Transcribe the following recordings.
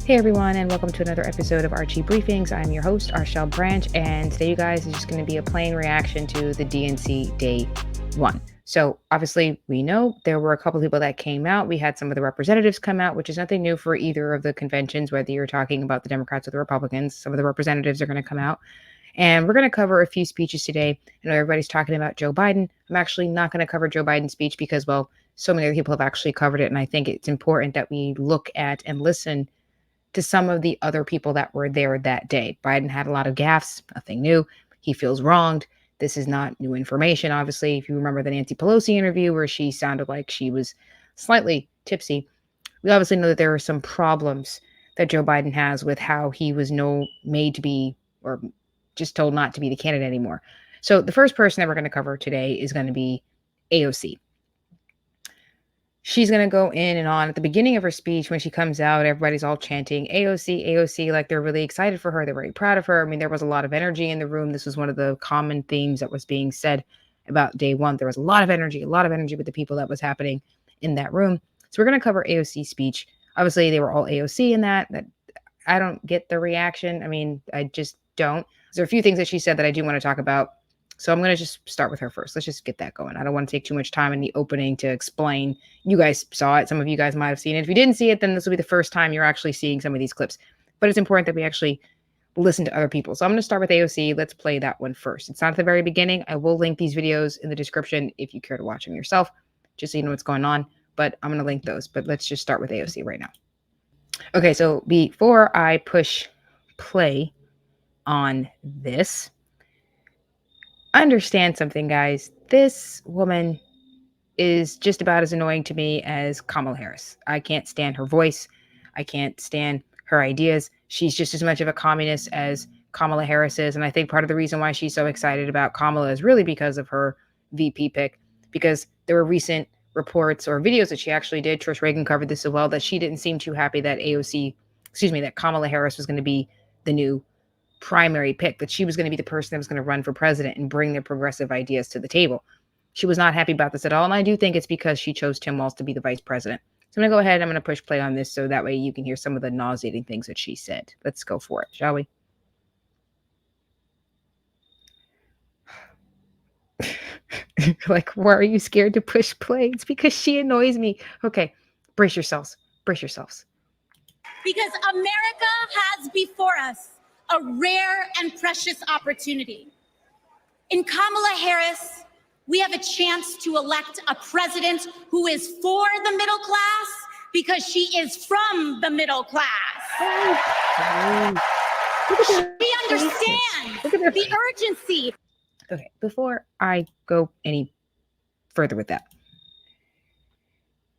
Hey everyone, and welcome to another episode of Archie Briefings. I'm your host, Arshel Branch, and today, you guys, is just going to be a plain reaction to the DNC Day 1. So, obviously, we know there were a couple of people that came out. We had some of the representatives come out, which is nothing new for either of the conventions, whether you're talking about the Democrats or the Republicans. Some of the representatives are going to come out. And we're going to cover a few speeches today. I know everybody's talking about Joe Biden. I'm actually not going to cover Joe Biden's speech because, well, so many other people have actually covered it. And I think it's important that we look at and listen to some of the other people that were there that day. Biden had a lot of gaffes, nothing new. He feels wronged. This is not new information. Obviously, if you remember the Nancy Pelosi interview where she sounded like she was slightly tipsy, we obviously know that there are some problems that Joe Biden has with how he was made to be, or just told not to be, the candidate anymore. So the first person that we're going to cover today is going to be AOC. She's going to go in and on. At the beginning of her speech, when she comes out, everybody's all chanting AOC, AOC, like they're really excited for her. They're very proud of her. I mean, there was a lot of energy in the room. This was one of the common themes that was being said about day one. There was a lot of energy with the people that was happening in that room. So we're going to cover AOC's speech. Obviously, they were all AOC in that I don't get the reaction. I mean, I just don't. There are a few things that she said that I do want to talk about. So I'm going to just start with her first. Let's just get that going. I don't want to take too much time in the opening to explain. You guys saw it. Some of you guys might have seen it. If you didn't see it, then this will be the first time you're actually seeing some of these clips. But it's important that we actually listen to other people. So I'm going to start with AOC. Let's play that one first. It's not at the very beginning. I will link these videos in the description if you care to watch them yourself, just so you know what's going on. But I'm going to link those. But let's just start with AOC right now. Okay, so before I push play on this, understand something, guys. This woman is just about as annoying to me as Kamala Harris. I can't stand her voice. I can't stand her ideas. She's just as much of a communist as Kamala Harris is. And I think part of the reason why she's so excited about Kamala is really because of her VP pick, because there were recent reports or videos that she actually did. Trish Reagan covered this as well, that she didn't seem too happy that that Kamala Harris was going to be the new primary pick, that she was going to be the person that was going to run for president and bring their progressive ideas to the table. She was not happy about this at all. And I do think it's because she chose Tim Walz to be the vice president. So I'm going to go ahead. I'm going to push play on this so that way you can hear some of the nauseating things that she said. Let's go for it, shall we? Like, why are you scared to push play? It's because she annoys me. Okay, brace yourselves. Brace yourselves. Because America has before us a rare and precious opportunity. In Kamala Harris, we have a chance to elect a president who is for the middle class because she is from the middle class. We understand the urgency. Okay, before I go any further with that,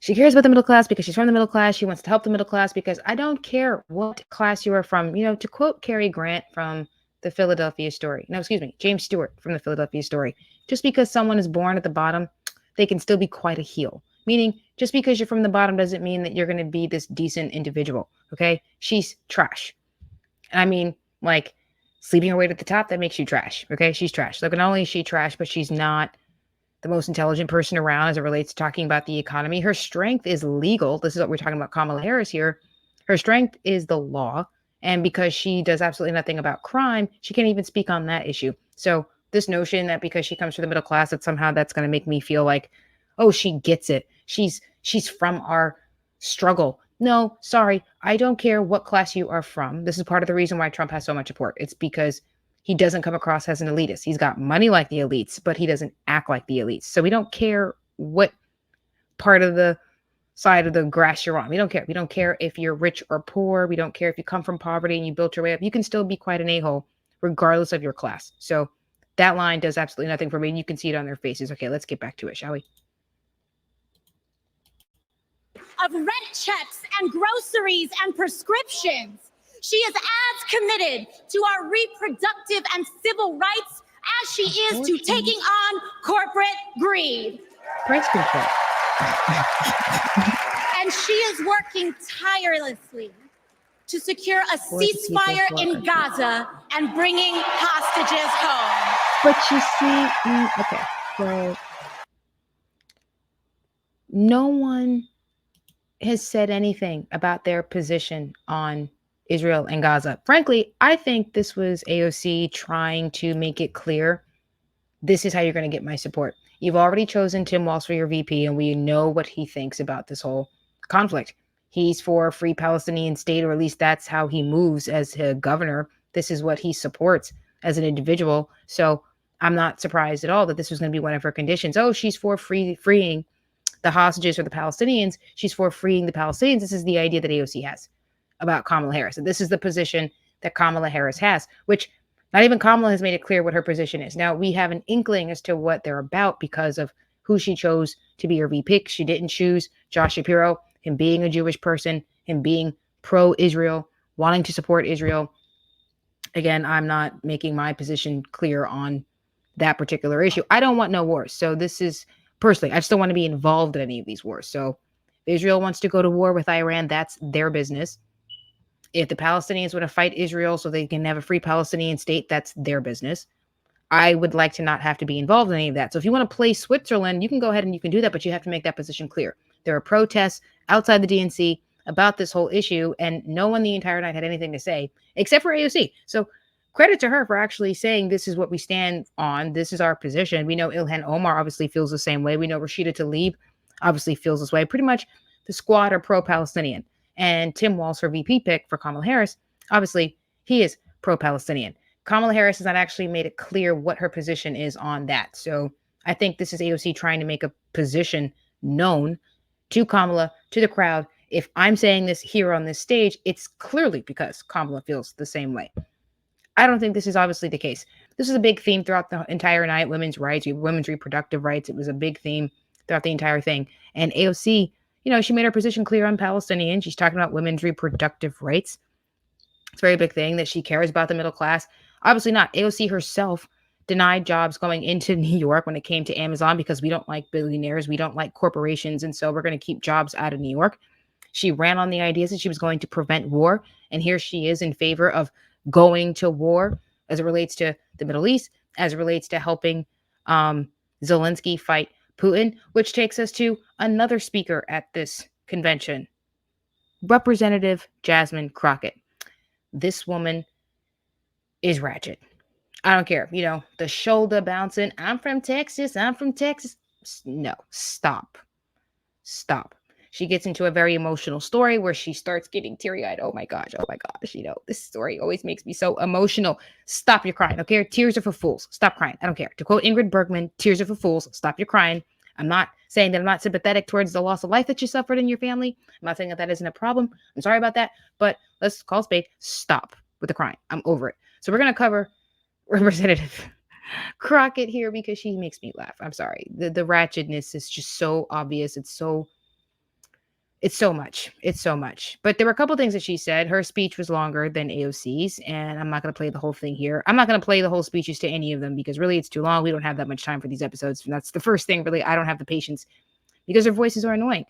she cares about the middle class because she's from the middle class. She wants to help the middle class because I don't care what class you are from. You know, to quote Cary Grant from the Philadelphia Story. No, excuse me, James Stewart from the Philadelphia Story. Just because someone is born at the bottom, they can still be quite a heel. Meaning, just because you're from the bottom doesn't mean that you're going to be this decent individual. Okay? She's trash. And I mean, like, sleeping her way to the top, that makes you trash. Okay? She's trash. Look, not only is she trash, but she's not the most intelligent person around as it relates to talking about the economy. Her strength is legal. This is what we're talking about Kamala Harris here. Her strength is the law. And because she does absolutely nothing about crime, she can't even speak on that issue. So this notion that because she comes from the middle class, that somehow that's going to make me feel like, oh, she gets it. She's from our struggle. No, sorry. I don't care what class you are from. This is part of the reason why Trump has so much support. It's because he doesn't come across as an elitist. He's got money like the elites, but he doesn't act like the elites. So we don't care what part of the side of the grass you're on. We don't care. We don't care if you're rich or poor. We don't care if you come from poverty and you built your way up. You can still be quite an a-hole regardless of your class. So that line does absolutely nothing for me. And you can see it on their faces. Okay, let's get back to it, shall we? Of rent checks and groceries and prescriptions. She is as committed to our reproductive and civil rights as she is to taking on corporate greed. Price control. And she is working tirelessly to secure a ceasefire in Gaza and bringing hostages home. But you see, okay, so no one has said anything about their position on Israel and Gaza. Frankly, I think this was AOC trying to make it clear this is how you're going to get my support. You've already chosen Tim Walz for your VP, and we know what he thinks about this whole conflict. He's for a free Palestinian state, or at least that's how he moves as a governor. This is what he supports as an individual. So I'm not surprised at all that this was going to be one of her conditions. Oh, she's for freeing the hostages for the Palestinians. She's for freeing the Palestinians. This is the idea that AOC has about Kamala Harris. And this is the position that Kamala Harris has, which not even Kamala has made it clear what her position is. Now, we have an inkling as to what they're about because of who she chose to be her VP. She didn't choose Josh Shapiro, him being a Jewish person, him being pro-Israel, wanting to support Israel. Again, I'm not making my position clear on that particular issue. I don't want no wars. So this is personally, I just don't want to be involved in any of these wars. So if Israel wants to go to war with Iran, that's their business. If the Palestinians want to fight Israel so they can have a free Palestinian state, that's their business. I would like to not have to be involved in any of that. So if you want to play Switzerland, you can go ahead and you can do that, but you have to make that position clear. There are protests outside the DNC about this whole issue, and no one the entire night had anything to say except for AOC. So credit to her for actually saying this is what we stand on. This is our position. We know Ilhan Omar obviously feels the same way. We know Rashida Tlaib obviously feels this way. Pretty much the squad are pro-Palestinian. And Tim Walz, her VP pick for Kamala Harris, obviously he is pro-Palestinian. Kamala Harris has not actually made it clear what her position is on that. So I think this is AOC trying to make a position known to Kamala, to the crowd. If I'm saying this here on this stage, it's clearly because Kamala feels the same way. I don't think this is obviously the case. This is a big theme throughout the entire night, women's rights, women's reproductive rights. It was a big theme throughout the entire thing. And AOC, she made her position clear on Palestinians. She's talking about women's reproductive rights. It's a very big thing that she cares about the middle class. Obviously not. AOC herself denied jobs going into New York when it came to Amazon because we don't like billionaires. We don't like corporations. And so we're going to keep jobs out of New York. She ran on the ideas that she was going to prevent war. And here she is in favor of going to war as it relates to the Middle East, as it relates to helping Zelensky fight Putin, which takes us to another speaker at this convention, Representative Jasmine Crockett. This woman is Ratchet. I don't care. The shoulder bouncing. I'm from Texas. No, stop. She gets into a very emotional story where she starts getting teary-eyed. Oh my gosh. This story always makes me so emotional. Stop your crying, okay? Tears are for fools. Stop crying. I don't care. To quote Ingrid Bergman, tears are for fools. Stop your crying. I'm not saying that I'm not sympathetic towards the loss of life that you suffered in your family. I'm not saying that that isn't a problem. I'm sorry about that, but let's call a spade. Stop with the crying. I'm over it. So we're going to cover Representative Crockett here because she makes me laugh. I'm sorry. The ratchetness is just so obvious. It's so much. But there were a couple things that she said. Her speech was longer than AOC's, and I'm not going to play the whole thing here. I'm not going to play the whole speeches to any of them because really it's too long. We don't have that much time for these episodes. And that's the first thing, really. I don't have the patience because their voices are annoying.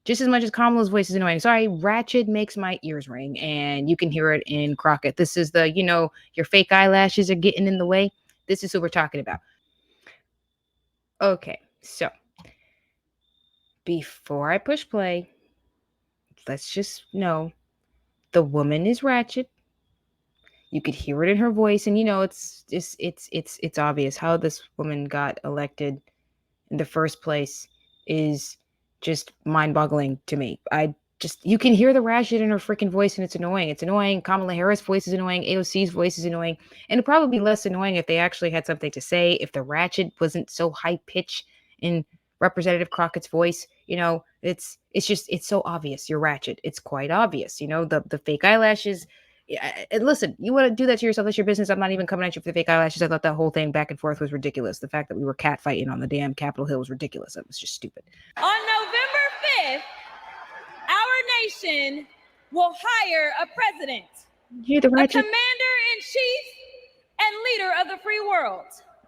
Just as much as Kamala's voice is annoying. Sorry, Ratchet makes my ears ring, and you can hear it in Crockett. This is the, your fake eyelashes are getting in the way. This is who we're talking about. Okay, so before I push play, let's just know the woman is Ratchet. You could hear it in her voice, and it's obvious how this woman got elected in the first place is just mind-boggling to me. You can hear the Ratchet in her freaking voice, and it's annoying. It's annoying. Kamala Harris' voice is annoying. AOC's voice is annoying. And it'd probably be less annoying if they actually had something to say, if the Ratchet wasn't so high-pitched in Representative Crockett's voice. It's so obvious. You're Ratchet. It's quite obvious. The fake eyelashes. And listen, you want to do that to yourself, that's your business. I'm not even coming at you for the fake eyelashes. I thought that whole thing back and forth was ridiculous. The fact that we were catfighting on the damn Capitol Hill was ridiculous. It was just stupid. On November 5th, our nation will hire a president, You're the Ratchet. a commander-in-chief, and leader of the free world.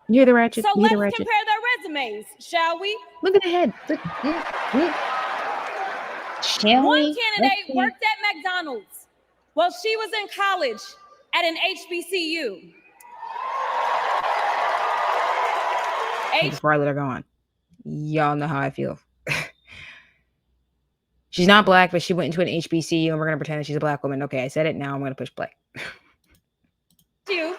You're the Ratchet. So You're let's the Ratchet. compare their resumes, shall we? Look at the head. Shall One we? candidate worked at McDonald's while she was in college at an HBCU. Before I let her go on, y'all know how I feel. She's not black, but she went into an HBCU, and we're gonna pretend that she's a black woman. Okay, I said it. Now I'm gonna push play. You.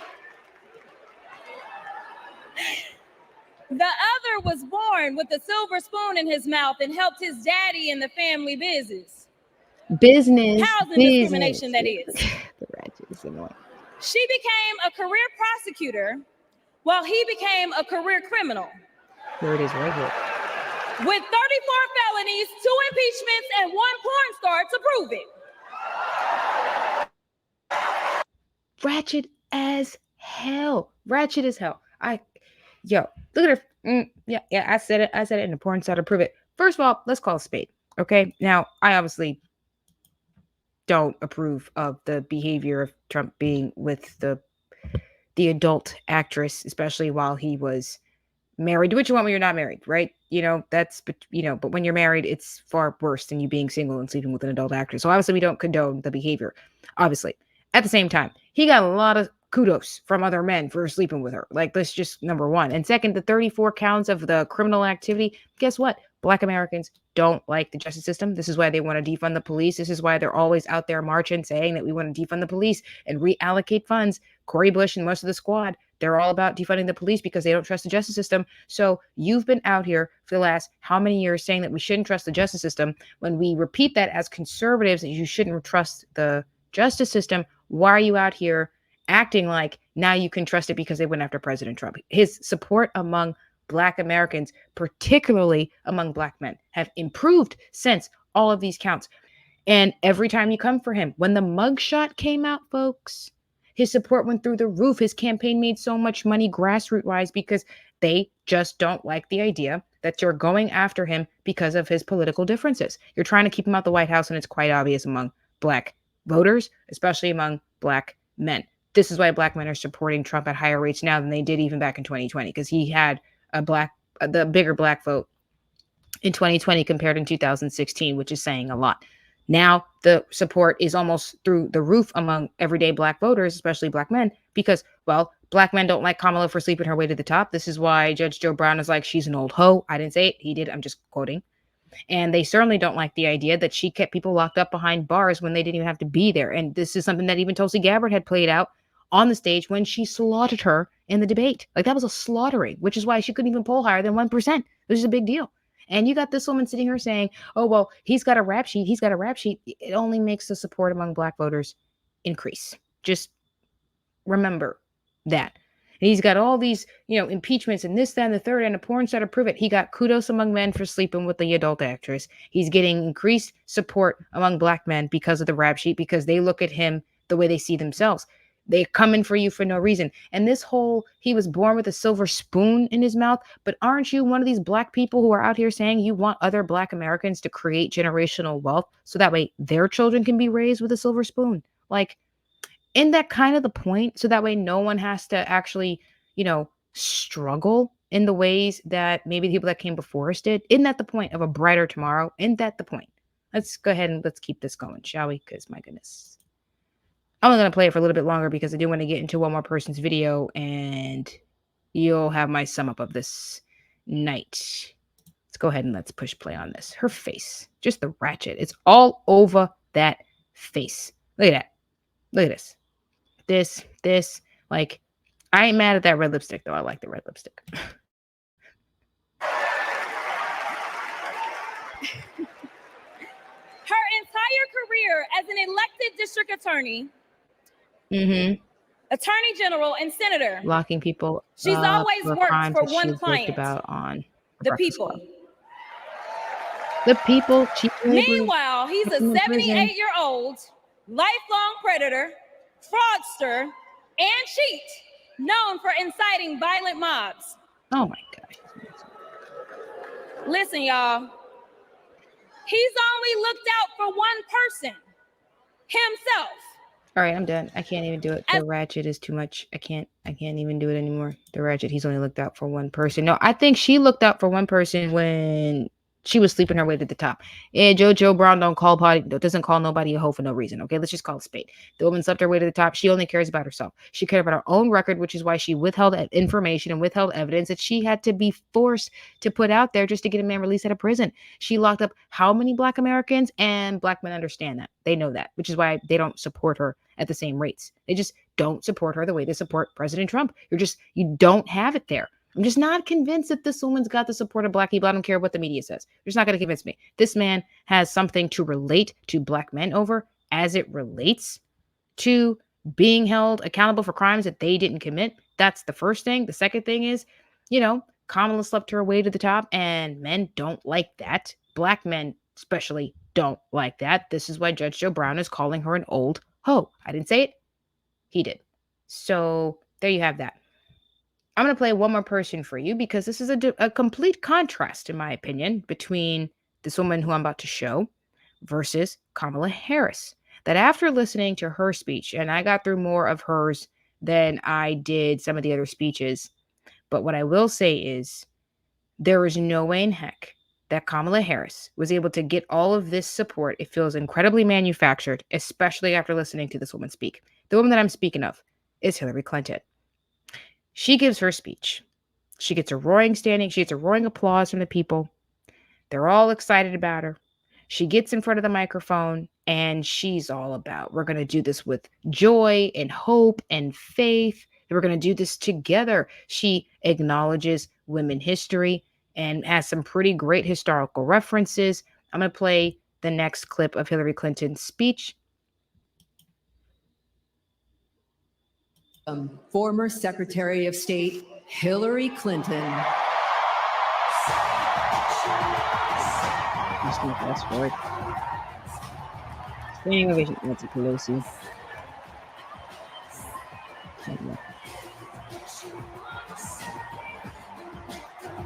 The other was born with a silver spoon in his mouth and helped his daddy in the family business. Business. Housing discrimination, that is. The Ratchet is annoying. She became a career prosecutor while he became a career criminal. Here it is right here. With 34 felonies, 2 impeachments, and 1 porn star to prove it. Ratchet as hell. Ratchet as hell. Yo, look at her. Yeah, I said it. I said it in the porn star to prove it. First of all, let's call a spade. Okay. Now, I obviously don't approve of the behavior of Trump being with the adult actress, especially while he was married. Do what you want when you're not married, right? But when you're married, it's far worse than you being single and sleeping with an adult actress. So obviously we don't condone the behavior. Obviously. At the same time, he got a lot of kudos from other men for sleeping with her. Like, that's just number one. And second, the 34 counts of the criminal activity. Guess what? Black Americans don't like the justice system. This is why they want to defund the police. This is why they're always out there marching, saying that we want to defund the police and reallocate funds. Cori Bush and most of the squad, they're all about defunding the police because they don't trust the justice system. So you've been out here for the last how many years saying that we shouldn't trust the justice system. When we repeat that as conservatives, that you shouldn't trust the justice system, why are you out here acting like now you can trust it because they went after President Trump? His support among Black Americans, particularly among Black men, have improved since all of these counts. And every time you come for him, when the mugshot came out, folks, his support went through the roof. His campaign made so much money grassroots-wise because they just don't like the idea that you're going after him because of his political differences. You're trying to keep him out the White House, and it's quite obvious among Black voters, especially among Black men. This is why Black men are supporting Trump at higher rates now than they did even back in 2020, because he had the bigger Black vote in 2020 compared in 2016, which is saying a lot. Now the support is almost through the roof among everyday Black voters, especially Black men, because, well, Black men don't like Kamala for sleeping her way to the top. This is why Judge Joe Brown is like, she's an old hoe. I didn't say it. He did. I'm just quoting. And they certainly don't like the idea that she kept people locked up behind bars when they didn't even have to be there. And this is something that even Tulsi Gabbard had played out on the stage when she slaughtered her in the debate. Like, that was a slaughtering, which is why she couldn't even poll higher than 1%. This is a big deal. And you got this woman sitting here saying, oh, well, he's got a rap sheet. He's got a rap sheet. It only makes the support among Black voters increase. Just remember that. And he's got all these, impeachments and this, that, and the third, and a porn star to prove it. He got kudos among men for sleeping with the adult actress. He's getting increased support among Black men because of the rap sheet, because they look at him the way they see themselves. They're coming for you for no reason. And this whole, he was born with a silver spoon in his mouth, but aren't you one of these Black people who are out here saying you want other Black Americans to create generational wealth so that way their children can be raised with a silver spoon? Like, isn't that kind of the point? So that way no one has to actually, struggle in the ways that maybe the people that came before us did. Isn't that the point of a brighter tomorrow? Isn't that the point? Let's go ahead and let's keep this going, shall we? Because my goodness. I'm only going to play it for a little bit longer because I do want to get into one more person's video, and you'll have my sum up of this night. Let's go ahead and let's push play on this. Her face, just the ratchet. It's all over that face. Look at that. Look at this. This, like, I ain't mad at that red lipstick, though. I like the red lipstick. Her entire career as an elected district attorney, attorney general, and senator, locking people she's always for worked for one joked client, about on the people. Club. The people. Meanwhile, he's a 78-year-old lifelong predator, fraudster, and cheat, known for inciting violent mobs. Oh my gosh. Listen, y'all. He's only looked out for one person, himself. All right, I'm done. I can't even do it. The ratchet is too much. I can't even do it anymore. The ratchet, he's only looked out for one person. No, I think she looked out for one person when She was sleeping her way to the top. And Joe Brown doesn't call nobody a hoe for no reason. Okay, let's just call it spade. The woman slept her way to the top. She only cares about herself. She cared about her own record, which is why she withheld information and withheld evidence that she had to be forced to put out there just to get a man released out of prison. She locked up how many Black Americans? And Black men understand that. They know that, which is why they don't support her at the same rates. They just don't support her the way they support President Trump. You don't have it there. I'm just not convinced that this woman's got the support of Black people. I don't care what the media says. They're just not going to convince me. This man has something to relate to Black men over as it relates to being held accountable for crimes that they didn't commit. That's the first thing. The second thing is, Kamala slept her way to the top, and men don't like that. Black men especially don't like that. This is why Judge Joe Brown is calling her an old hoe. I didn't say it. He did. So there you have that. I'm going to play one more person for you because this is a complete contrast, in my opinion, between this woman who I'm about to show versus Kamala Harris. That after listening to her speech, and I got through more of hers than I did some of the other speeches, but what I will say is there is no way in heck that Kamala Harris was able to get all of this support. It feels incredibly manufactured, especially after listening to this woman speak. The woman that I'm speaking of is Hillary Clinton. She gives her speech. She gets a roaring standing. She gets a roaring applause from the people. They're all excited about her. She gets in front of the microphone and she's all about, we're going to do this with joy and hope and faith. We're going to do this together. She acknowledges women history and has some pretty great historical references. I'm going to play the next clip of Hillary Clinton's speech. Former Secretary of State Hillary Clinton. I'm just going to fast forward. Standing ovation, Nancy Pelosi.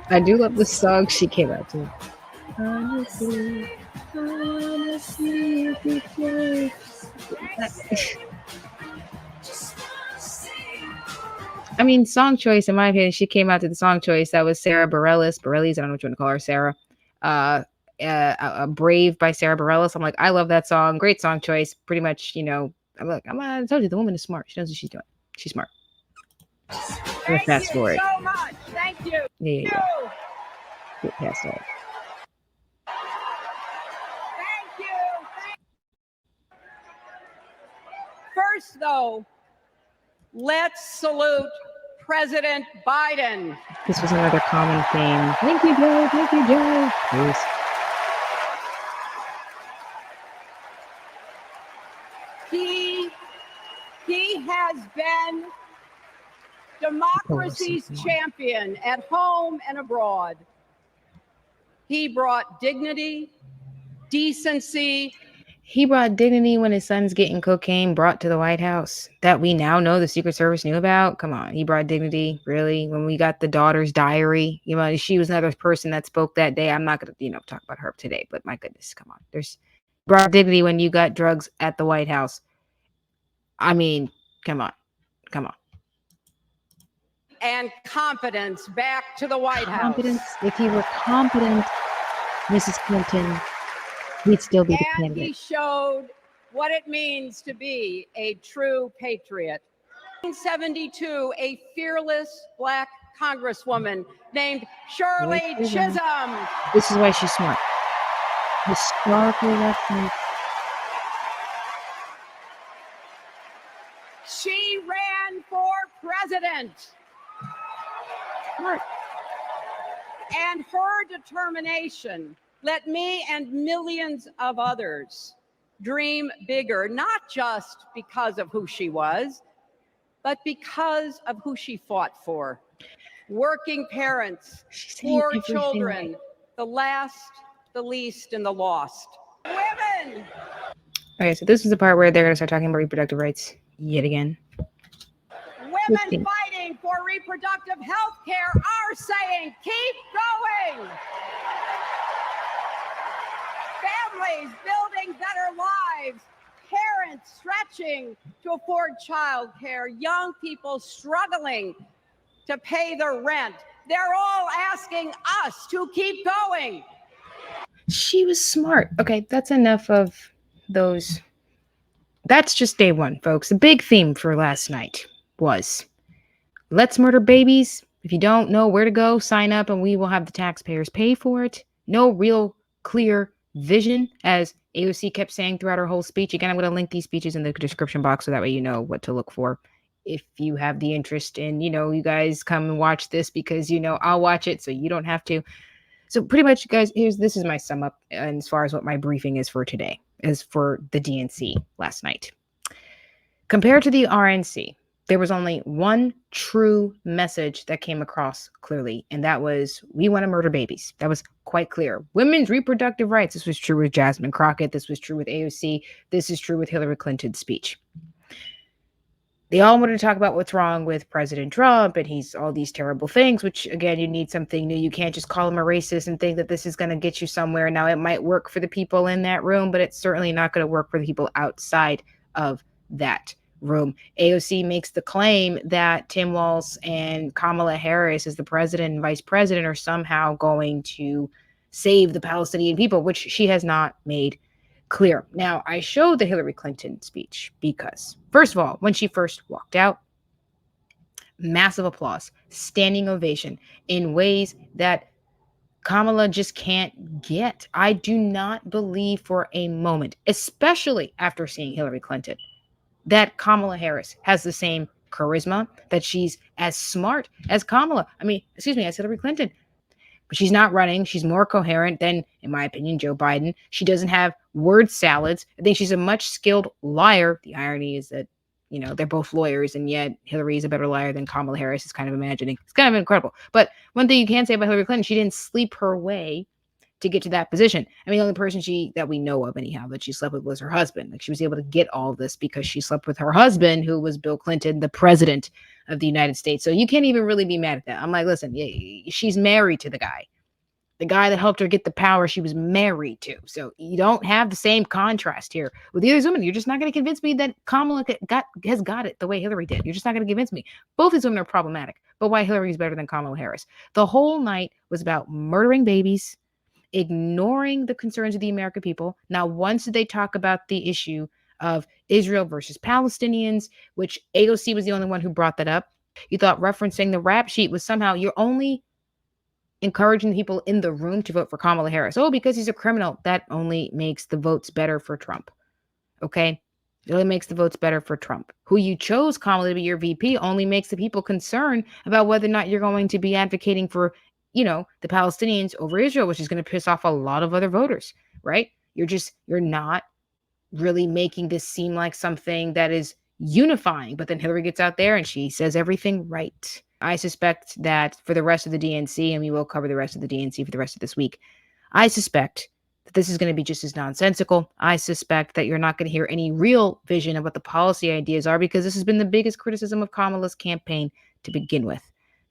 I do love the song she came out to. Honestly, I mean, song choice, in my opinion, she came out to the song choice. That was Sarah Bareilles, I don't know what you want to call her, Sarah. Brave by Sarah Bareilles. I'm like, I love that song. Great song choice. Pretty much, I told you, the woman is smart. She knows what she's doing. She's smart. Thank you so much. Thank you. Yeah. Get past that. Thank you. First, though, let's salute President Biden. This was another common theme. Thank you, Joe. Thank you, Joe. Please. He has been democracy's champion at home and abroad. He brought dignity, decency. He brought dignity when his son's getting cocaine brought to the White House that we now know the Secret Service knew about. Come on. He brought dignity, really? When we got the daughter's diary, she was another person that spoke that day. I'm not going to, talk about her today, but my goodness, come on. Brought dignity when you got drugs at the White House. I mean, come on. And competence back to the White House. If he were competent, Mrs. Clinton, he'd still be the candidate. And he showed what it means to be a true patriot. In 1972, a fearless Black Congresswoman named Shirley Chisholm. This is why she's smart. Historical reference. She ran for president. Smart. And her determination let me and millions of others dream bigger, not just because of who she was, but because of who she fought for. Working parents, poor children, the last, the least, and the lost. Women! Okay, so this is the part where they're going to start talking about reproductive rights yet again. Women fighting for reproductive health care are saying, keep going! Families building better lives, parents stretching to afford childcare, young people struggling to pay their rent. They're all asking us to keep going. She was smart. Okay, that's enough of those. That's just day one, folks. The big theme for last night was let's murder babies. If you don't know where to go, sign up and we will have the taxpayers pay for it. No real clear vision, as AOC kept saying throughout her whole speech. Again, I'm going to link these speeches in the description box so that way you know what to look for. If you have the interest in, you guys come and watch this because, I'll watch it so you don't have to. So pretty much, guys, this is my sum up as far as what my briefing is for today, is for the DNC last night. Compared to the RNC, there was only one true message that came across clearly, and that was, we want to murder babies. That was quite clear. Women's reproductive rights. This was true with Jasmine Crockett. This was true with AOC. This is true with Hillary Clinton's speech. They all wanted to talk about what's wrong with President Trump and he's all these terrible things, which, again, you need something new. You can't just call him a racist and think that this is going to get you somewhere. Now, it might work for the people in that room, but it's certainly not going to work for the people outside of that room. AOC makes the claim that Tim Walz and Kamala Harris, as the president and vice president, are somehow going to save the Palestinian people, which she has not made clear. Now, I showed the Hillary Clinton speech because, first of all, when she first walked out, massive applause, standing ovation in ways that Kamala just can't get. I do not believe for a moment, especially after seeing Hillary Clinton, that Kamala Harris has the same charisma, that she's as smart as as Hillary Clinton. But she's not running. She's more coherent than, in my opinion, Joe Biden. She doesn't have word salads. I think she's a much skilled liar. The irony is that, they're both lawyers, and yet Hillary is a better liar than Kamala Harris is kind of imagining. It's kind of incredible. But one thing you can say about Hillary Clinton, she didn't sleep her way to get to that position. I mean, the only person that we know of anyhow that she slept with was her husband. Like, she was able to get all of this because she slept with her husband, who was Bill Clinton, the president of the United States. So you can't even really be mad at that. I'm like, listen, she's married to the guy that helped her get the power she was married to. So you don't have the same contrast here with either women. You're just not going to convince me that Kamala has got it the way Hillary did. You're just not going to convince me. Both these women are problematic, but why Hillary is better than Kamala Harris? The whole night was about murdering babies, ignoring the concerns of the American people. Not once did they talk about the issue of Israel versus Palestinians, which AOC was the only one who brought that up. You thought referencing the rap sheet was somehow you're only encouraging the people in the room to vote for Kamala Harris. Oh, because he's a criminal. That only makes the votes better for Trump. Okay? It only makes the votes better for Trump. Who you chose, Kamala, to be your VP only makes the people concerned about whether or not you're going to be advocating for, the Palestinians over Israel, which is going to piss off a lot of other voters, right? You're not really making this seem like something that is unifying. But then Hillary gets out there and she says everything right. I suspect that for the rest of the DNC, and we will cover the rest of the DNC for the rest of this week, I suspect that this is going to be just as nonsensical. I suspect that you're not going to hear any real vision of what the policy ideas are, because this has been the biggest criticism of Kamala's campaign to begin with,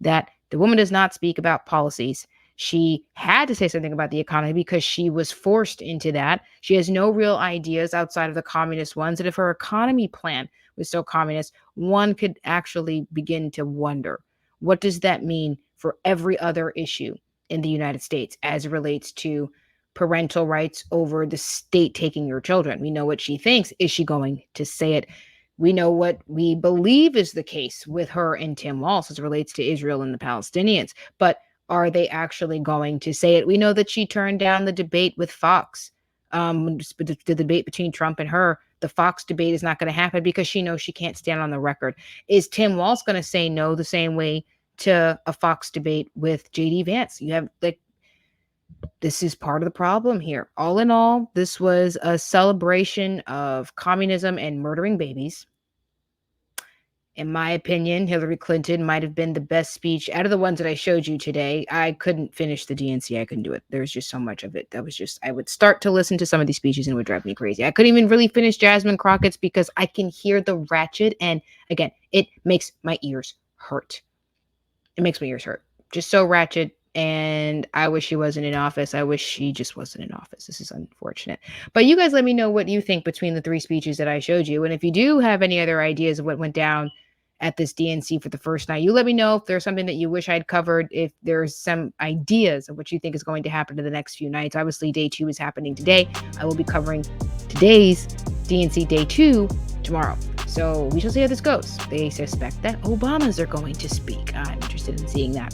that the woman does not speak about policies. She had to say something about the economy because she was forced into that. She has no real ideas outside of the communist ones. And if her economy plan was so communist, one could actually begin to wonder, what does that mean for every other issue in the United States as it relates to parental rights over the state taking your children? We know what she thinks. Is she going to say it? We know what we believe is the case with her and Tim Walz as it relates to Israel and the Palestinians. But are they actually going to say it? We know that she turned down the debate with Fox. The debate between Trump and her, the Fox debate is not going to happen because she knows she can't stand on the record. Is Tim Walz going to say no the same way to a Fox debate with JD Vance? You have this is part of the problem here. All in all, this was a celebration of communism and murdering babies. In my opinion, Hillary Clinton might have been the best speech out of the ones that I showed you today. I couldn't finish the DNC. I couldn't do it. There's just so much of it. I would start to listen to some of these speeches and it would drive me crazy. I couldn't even really finish Jasmine Crockett's because I can hear the ratchet. And again, it makes my ears hurt. It makes my ears hurt. Just so ratchet. And I wish she wasn't in office. I wish she just wasn't in office. This is unfortunate. But you guys let me know what you think between the three speeches that I showed you. And if you do have any other ideas of what went down at this DNC for the first night. You let me know if there's something that you wish I'd covered, if there's some ideas of what you think is going to happen in the next few nights. Obviously, day 2 is happening today. I will be covering today's DNC day 2 tomorrow. So we shall see how this goes. They suspect that Obamas are going to speak. I'm interested in seeing that.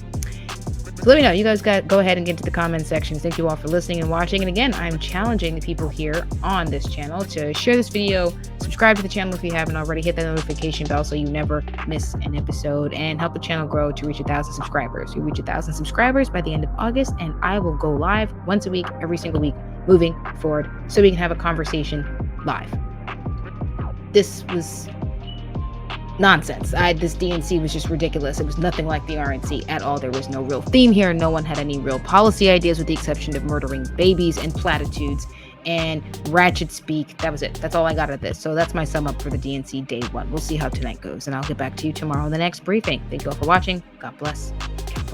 So let me know. You guys go ahead and get into the comment section. Thank you all for listening and watching. And again, I'm challenging the people here on this channel to share this video, subscribe to the channel if you haven't already, hit that notification bell so you never miss an episode, and help the channel grow to reach 1,000 subscribers. We reach 1,000 subscribers by the end of August, and I will go live once a week, every single week, moving forward, so we can have a conversation live. This was nonsense. This DNC was just ridiculous. It was nothing like the RNC at all. There was no real theme here. No one had any real policy ideas with the exception of murdering babies and platitudes and Ratchet speak. That was it. That's all I got of this. So that's my sum up for the DNC day 1. We'll see how tonight goes, and I'll get back to you tomorrow in the next briefing. Thank you all for watching. God bless. Cap